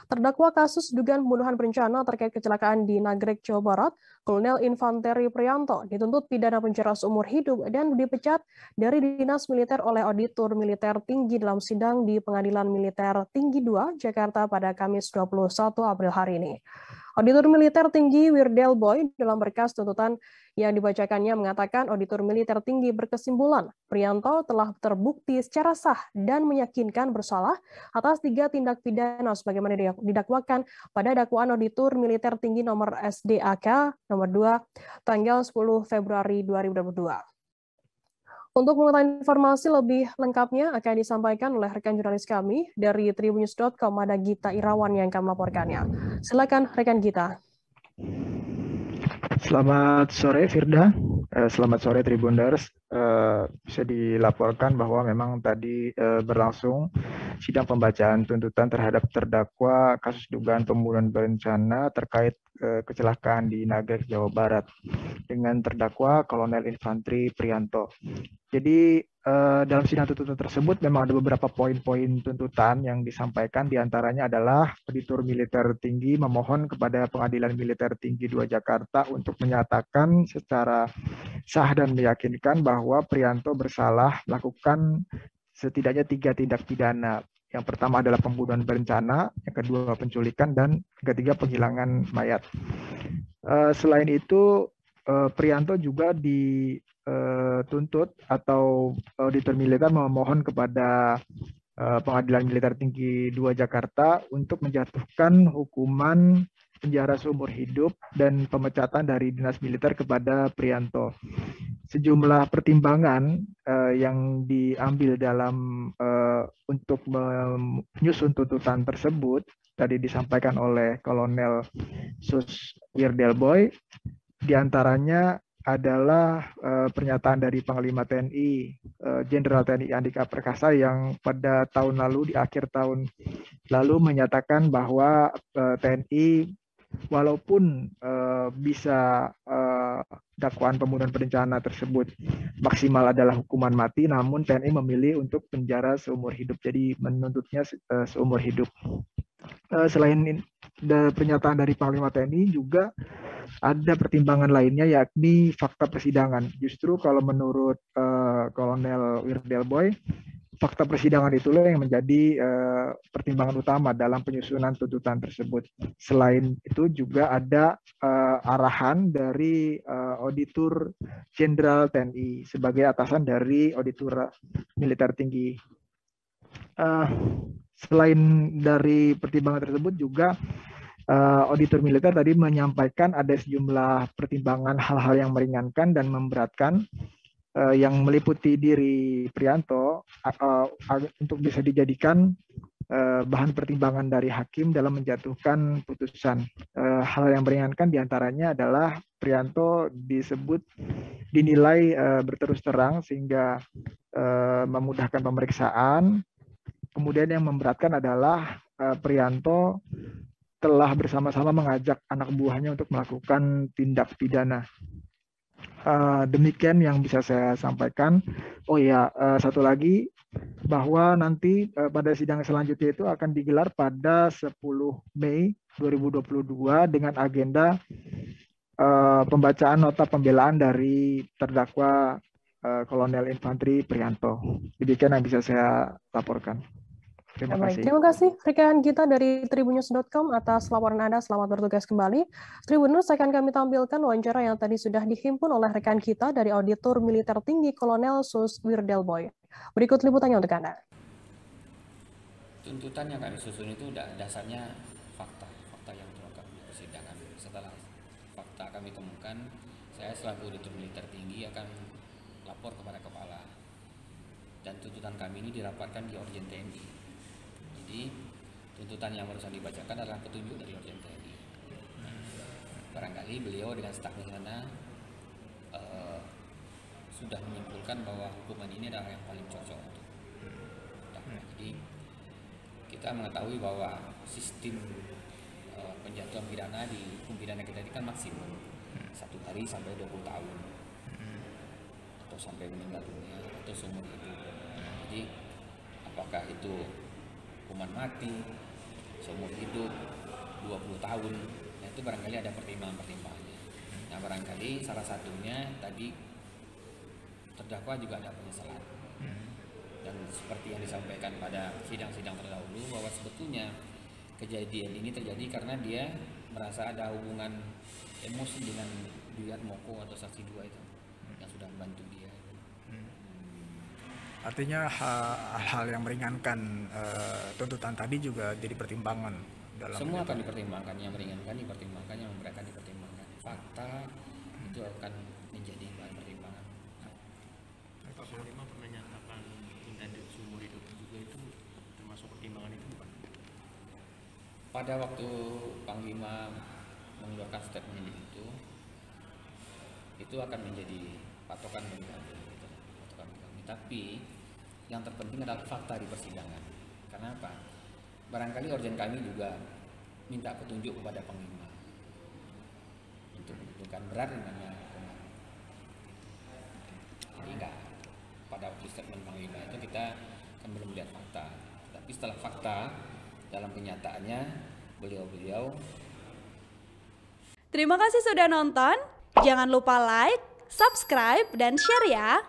Terdakwa kasus dugaan pembunuhan berencana terkait kecelakaan di Nagrek, Jawa Barat, Kolonel Infanteri Priyanto dituntut pidana penjara seumur hidup dan dipecat dari Dinas Militer oleh Auditor Militer Tinggi dalam sidang di Pengadilan Militer Tinggi II, Jakarta pada Kamis 21 April hari ini. Auditor Militer Tinggi Wirdel Boy dalam berkas tuntutan yang dibacakannya mengatakan Auditor Militer Tinggi berkesimpulan Priyanto telah terbukti secara sah dan meyakinkan bersalah atas 3 tindak pidana sebagaimana didakwakan pada dakwaan Auditor Militer Tinggi nomor SDAK nomor 2 tanggal 10 Februari 2022. Untuk mengetahui informasi lebih lengkapnya akan disampaikan oleh rekan jurnalis kami dari tribunnews.com, ada Gita Irawan yang akan melaporkannya. Silakan rekan Gita. Selamat sore Firda, selamat sore Tribuners. Bisa dilaporkan bahwa memang tadi berlangsung sidang pembacaan tuntutan terhadap terdakwa kasus dugaan pembunuhan berencana terkait kecelakaan di Nagrek, Jawa Barat dengan terdakwa Kolonel Infanteri Priyanto. Jadi dalam sidang tuntutan tersebut memang ada beberapa poin-poin tuntutan yang disampaikan, diantaranya adalah Auditor Militer Tinggi memohon kepada Pengadilan Militer Tinggi II Jakarta untuk menyatakan secara sah dan meyakinkan bahwa Priyanto bersalah melakukan setidaknya 3 tindak pidana. Yang pertama adalah pembunuhan berencana, yang kedua penculikan, dan yang ketiga penghilangan mayat. Selain itu, Priyanto juga dituntut atau Auditor Militer memohon kepada Pengadilan Militer Tinggi II Jakarta untuk menjatuhkan hukuman penjara seumur hidup dan pemecatan dari dinas militer kepada Priyanto. Sejumlah pertimbangan yang diambil dalam untuk menyusun tuntutan tersebut tadi disampaikan oleh Kolonel Sus Wirdel Boy, diantaranya adalah pernyataan dari Panglima TNI Jenderal TNI Andika Perkasa yang pada tahun lalu, di akhir tahun lalu, menyatakan bahwa TNI walaupun bisa dakwaan pembunuhan berencana tersebut maksimal adalah hukuman mati, namun TNI memilih untuk penjara seumur hidup, jadi menuntutnya seumur hidup. Selain pernyataan dari Panglima TNI juga ada pertimbangan lainnya, yakni fakta persidangan. Justru kalau menurut Kolonel Wirdel Boy, fakta persidangan itulah yang menjadi pertimbangan utama dalam penyusunan tuntutan tersebut. Selain itu juga ada arahan dari Auditor Jenderal TNI sebagai atasan dari Auditor Militer Tinggi. Selain dari pertimbangan tersebut juga Auditor Militer tadi menyampaikan ada sejumlah pertimbangan hal-hal yang meringankan dan memberatkan yang meliputi diri Priyanto untuk bisa dijadikan bahan pertimbangan dari hakim dalam menjatuhkan putusan. Hal yang meringankan diantaranya adalah Priyanto disebut dinilai berterus terang sehingga memudahkan pemeriksaan. Kemudian yang memberatkan adalah Priyanto telah bersama-sama mengajak anak buahnya untuk melakukan tindak pidana. Demikian yang bisa saya sampaikan. Oh ya, satu lagi, bahwa nanti pada sidang selanjutnya itu akan digelar pada 10 Mei 2022 dengan agenda pembacaan nota pembelaan dari terdakwa Kolonel Infanteri Priyanto. Demikian yang bisa saya laporkan. Terima kasih rekan kita dari tribunnews.com atas laporan Anda. Selamat bertugas kembali. Tribuners, akan kami tampilkan wawancara yang tadi sudah dihimpun oleh rekan kita dari Auditor Militer Tinggi Kolonel Sus Wirdel Boy. Berikut liputannya untuk Anda. Tuntutan yang kami susun itu dasarnya fakta yang terungkap di persidangan. Setelah fakta kami temukan, saya selaku Auditor Militer Tinggi akan lapor kepada kepala. Dan tuntutan kami ini dirapatkan di Orjen TNI. Jadi tuntutan yang barusan dibacakan adalah petunjuk dari Orjen TNI. Barangkali beliau dengan stafnya sana sudah menyimpulkan bahwa hukuman ini adalah yang paling cocok untuk. Jadi kita mengetahui bahwa sistem penjatuhan pidana di hukum pidana kita ini kan maksimum 1 hari sampai 20 tahun atau sampai meninggal dunia atau seumur hidup. Jadi apakah itu hukuman mati, seumur hidup 20 tahun. Nah, itu barangkali ada pertimbangan-pertimbangannya. Nah, barangkali salah satunya tadi terdakwa juga ada penyesalan. Dan seperti yang disampaikan pada sidang-sidang terdahulu bahwa sebetulnya kejadian ini terjadi karena dia merasa ada hubungan emosi dengan Duyat Moko atau saksi 2 itu yang sudah membantu dia. Artinya hal-hal yang meringankan tuntutan tadi juga jadi pertimbangan dalam semua akan dipertimbangkan, yang meringankan dipertimbangkan, yang memberatkan dipertimbangkan. Fakta itu akan menjadi bahan pertimbangan. Pak Panglima pernah nyatakan intended seumur hidup juga, itu termasuk pertimbangan itu bukan? Pada waktu Panglima mengeluarkan statement itu akan menjadi patokan bagi kami, patokan bagi kami. Tapi yang terpenting adalah fakta di persidangan. Karena apa? Barangkali urgen kami juga minta petunjuk kepada Panglima untuk menentukan berat ringannya hukuman. Jadi enggak, pada waktu statement Panglima itu kita kan belum melihat fakta. Tapi setelah fakta dalam kenyataannya beliau Terima kasih sudah nonton. Jangan lupa like, subscribe, dan share ya.